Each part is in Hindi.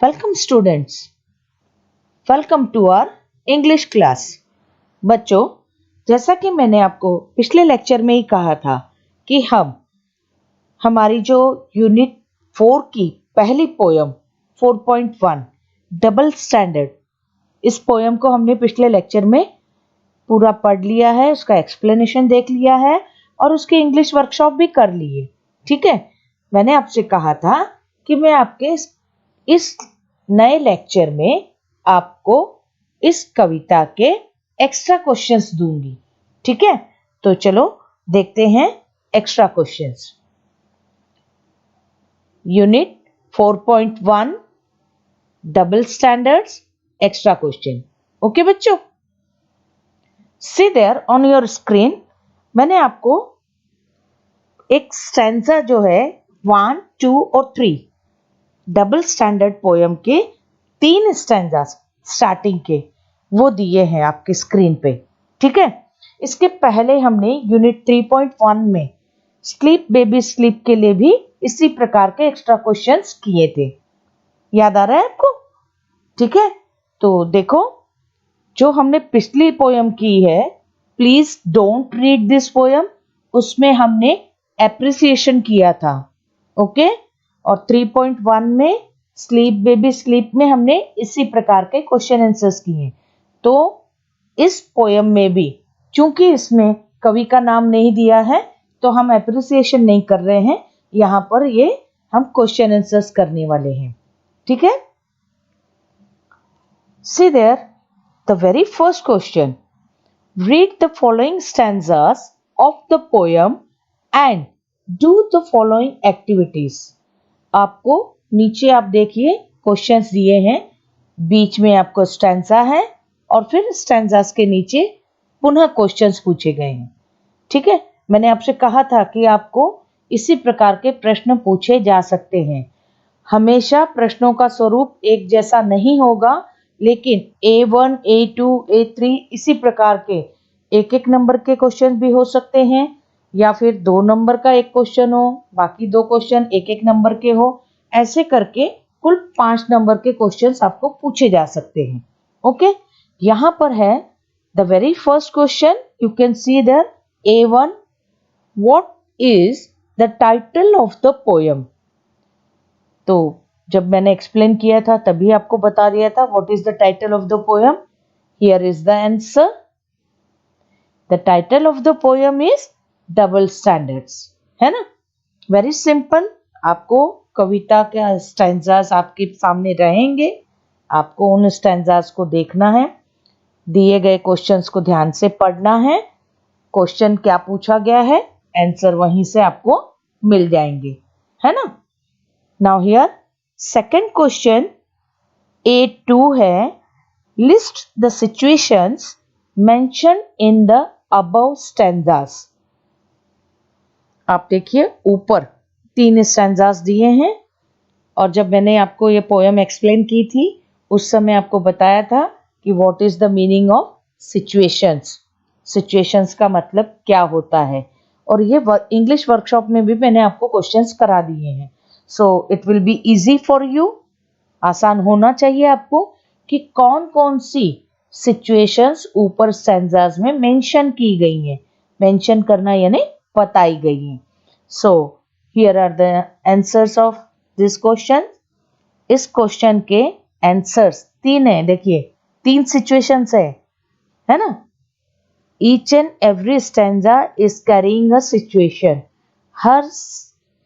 Welcome students, welcome to our English class. बच्चों, जैसा कि मैंने आपको पिछले लेक्चर में ही कहा था कि हमारी जो यूनिट 4 की पहली पोयम 4.1 डबल स्टैंडर्ड, इस पोयम को हमने पिछले लेक्चर में पूरा पढ़ लिया है, उसका एक्सप्लेनेशन देख लिया है और उसकी इंग्लिश वर्कशॉप भी कर ली है। ठीक है, मैंने आपसे कहा था कि मैं आपके इस नए लेक्चर में आपको इस कविता के एक्स्ट्रा क्वेश्चंस दूंगी। ठीक है, तो चलो देखते हैं extra questions. Unit 4.1 double standards extra question. Okay बच्चों, सी देयर ऑन योर स्क्रीन। मैंने आपको एक स्टैंजा जो है 1, 2 और 3 डबल स्टैंडर्ड पोयम के 3 स्टैंजास स्टार्टिंग के वो दिए हैं आपके स्क्रीन पे। ठीक है, इसके पहले हमने यूनिट 3.1 में स्लीप बेबी स्लीप के लिए भी इसी प्रकार के एक्स्ट्रा क्वेश्चंस किए थे। याद आ रहा है आपको? ठीक है, तो देखो, जो हमने पिछली पोयम की है, please don't read this poem, उसमें हमने एप्रिसिएशन किया था। ओके, और 3.1 में स्लीप बेबी स्लीप में हमने इसी प्रकार के क्वेश्चन आंसर्स किए। तो इस पोयम में भी चूंकि इसमें कवि का नाम नहीं दिया है तो हम एप्रिसिएशन नहीं कर रहे हैं, यहां पर ये हम क्वेश्चन आंसर्स करने वाले हैं। ठीक है, see there the very first question. Read the following stanzas of the poem and do the following activities. आपको नीचे आप देखिए क्वेश्चंस दिए हैं, बीच में आपको स्टैंजा है और फिर स्टैंजास के नीचे पुनः क्वेश्चंस पूछे गए हैं। ठीक है, मैंने आपसे कहा था कि आपको इसी प्रकार के प्रश्न पूछे जा सकते हैं। हमेशा प्रश्नों का स्वरूप एक जैसा नहीं होगा, लेकिन A1, A2, A3 इसी प्रकार के एक एक नंबर के क्वेश्चन भी हो सकते हैं, या फिर 2 नंबर का एक क्वेश्चन हो, बाकी 2 क्वेश्चन एक एक नंबर के हो। ऐसे करके कुल 5 नंबर के क्वेश्चंस आपको पूछे जा सकते हैं। ओके, यहां पर है the very first question, you can see there A1, what is the title of the poem. तो जब मैंने एक्सप्लेन किया था तभी आपको बता दिया था what is the title of the poem. Here is the answer, the title of the poem is double standards, है ना। वेरी सिंपल, आपको कविता के स्टैंजास आपके सामने रहेंगे, आपको उन स्टैंजास को देखना है, दिए गए क्वेश्चंस को ध्यान से पढ़ना है, क्वेश्चन क्या पूछा गया है, आंसर वहीं से आपको मिल जाएंगे, है ना। Now here second question A2 है, list the situations mention in the above stanzas. आप देखिए ऊपर 3 स्टैंजास दिए हैं और जब मैंने आपको ये पोयम एक्सप्लेन की थी उस समय आपको बताया था कि what is the meaning of situations. Situations का मतलब क्या होता है, और ये इंग्लिश वर्कशॉप में भी मैंने आपको क्वेश्चंस करा दिए हैं। So it will be easy for you, आसान होना चाहिए आपको कि कौन कौन सी सिचुएशंस ऊपर स्टैंजास में मेंशन की गई हैं। मेंशन करना यानी बताई गई हैं। So here are the answers of this question. इस क्वेश्चन के आंसर्स 3 है, देखिए 3 सिचुएशंस है ना। Each and every stanza is carrying a situation. हर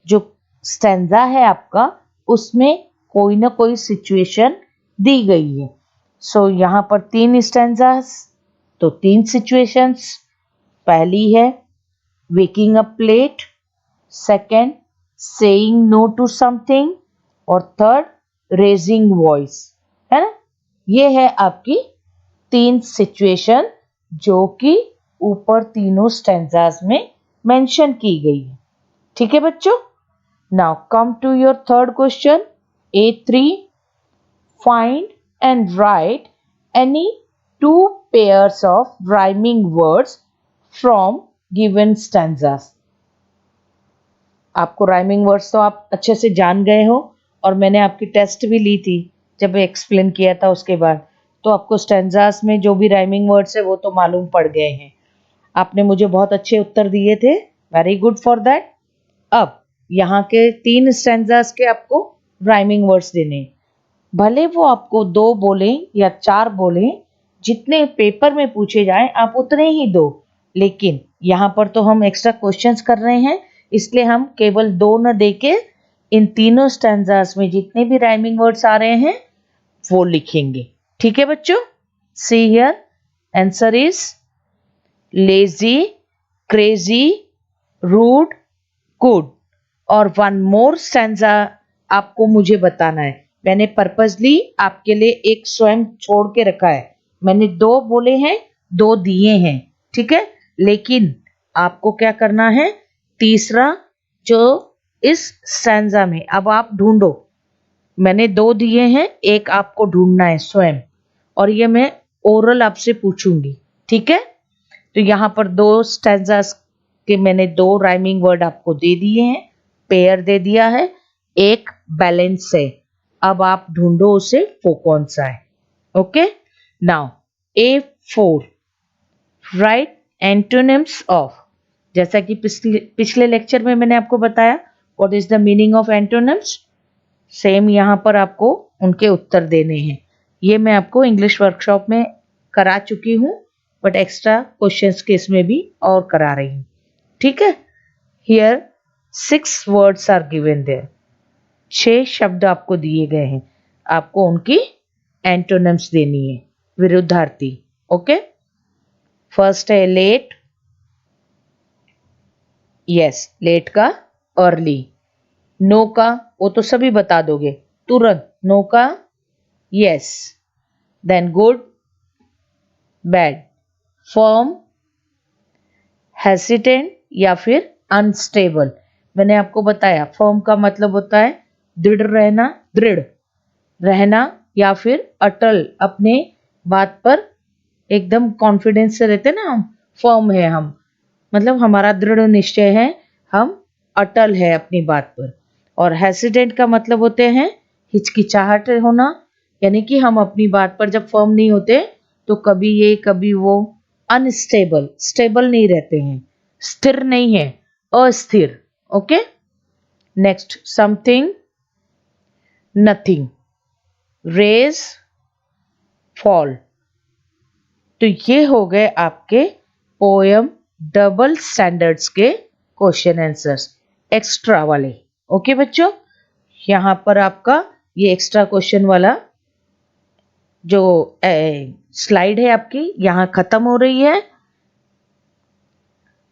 जो स्टैंजा है आपका उसमें कोई ना कोई सिचुएशन दी गई है। सो यहाँ पर 3 स्टैंजास तो 3 सिचुएशंस। पहली है waking up late, second saying no to something और थर्ड रेजिंग वॉइस, है ना। ये है आपकी 3 सिचुएशन जो कि ऊपर तीनों स्टैंजास में मेंशन की गई है। ठीक है बच्चों, now come to your third question A3, find and write any 2 pairs of rhyming words from given stanzas. आपको राइमिंग वर्ड्स तो आप अच्छे से जान गए हो और मैंने आपकी टेस्ट भी ली थी, जब एक्सप्लेन किया था उसके बाद। तो आपको स्टेंजास में जो भी राइमिंग वर्ड्स है वो तो मालूम पड़ गए हैं। आपने मुझे बहुत अच्छे उत्तर दिए थे, वेरी गुड फॉर दैट। अब यहाँ के 3 स्टेंजास के आपको राइमिंग वर्ड्स देने, भले वो आपको 2 बोले या 4 बोले, जितने पेपर में पूछे जाए आप उतने ही दो। लेकिन यहाँ पर तो हम एक्स्ट्रा क्वेश्चंस कर रहे हैं, इसलिए हम केवल 2 न देके इन तीनों स्टैंजास में जितने भी राइमिंग वर्ड्स आ रहे हैं वो लिखेंगे। ठीक है बच्चों, see here, answer is lazy, crazy, rude, good. और वन मोर स्टैंजा आपको मुझे बताना है। मैंने पर्पसली आपके लिए एक स्वयं छोड़ के रखा है। मैंने 2 बोले हैं, 2 दिए हैं, ठीक है। लेकिन आपको क्या करना है, तीसरा जो इस स्टैंजा में, अब आप ढूंढो। मैंने 2 दिए हैं, एक आपको ढूंढना है स्वयं, और ये मैं ओरल आपसे पूछूंगी, ठीक है। तो यहाँ पर 2 स्टैंजास के मैंने 2 राइमिंग वर्ड आपको दे दिए हैं, पेयर दे दिया है, एक बैलेंस है। अब आप ढूंढो उसे, वो कौन सा है। Okay, now A4 right antonyms of. जैसा कि पिछले लेक्चर में मैंने आपको बताया what is the meaning of antonyms, same यहाँ पर आपको उनके उत्तर देने हैं। ये मैं आपको इंग्लिश वर्कशॉप में करा चुकी हूँ, बट एक्स्ट्रा क्वेश्चंस के इसमें भी और करा रही हूँ, ठीक है। Here 6 words are given there, 6 शब्द आपको दिए गए हैं, आपको उनकी एंटोनिम्स देनी है, विरुद्धार्थी। ओके, फर्स्ट है लेट, यस लेट का अर्ली। नो का वो तो सभी बता दोगे, तुरंत नो का yes. Then good, bad, firm, hesitant या फिर अनस्टेबल। मैंने आपको बताया फर्म का मतलब होता है दृढ़ रहना, दृढ़ रहना, या फिर अटल, अपने बात पर एकदम कॉन्फिडेंस से रहते ना हम, फर्म है हम, मतलब हमारा दृढ़ निश्चय है, हम अटल है अपनी बात पर। और हेसिडेंट का मतलब होते हैं हिचकिचाहट होना, यानी कि हम अपनी बात पर जब फर्म नहीं होते तो कभी ये कभी वो। अनस्टेबल, स्टेबल नहीं रहते हैं, स्थिर नहीं है, अस्थिर। Okay, next something, nothing, raise, fall. तो ये हो गए आपके पोयम डबल स्टैंडर्ड्स के क्वेश्चन आंसर्स, एक्स्ट्रा वाले। ओके बच्चों, यहाँ पर आपका ये एक्स्ट्रा क्वेश्चन वाला जो स्लाइड है आपकी यहाँ खत्म हो रही है।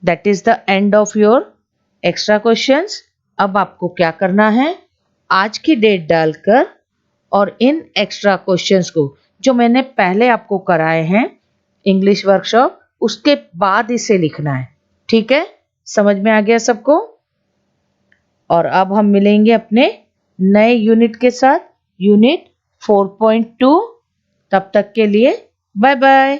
That is the end of your extra questions. अब आपको क्या करना है, आज की डेट डालकर और इन एक्स्ट्रा क्वेश्चंस को जो मैंने पहले आपको कराए हैं इंग्लिश वर्कशॉप, उसके बाद इसे लिखना है, ठीक है। समझ में आ गया सबको। और अब हम मिलेंगे अपने नए यूनिट के साथ, यूनिट 4.2। तब तक के लिए बाय बाय।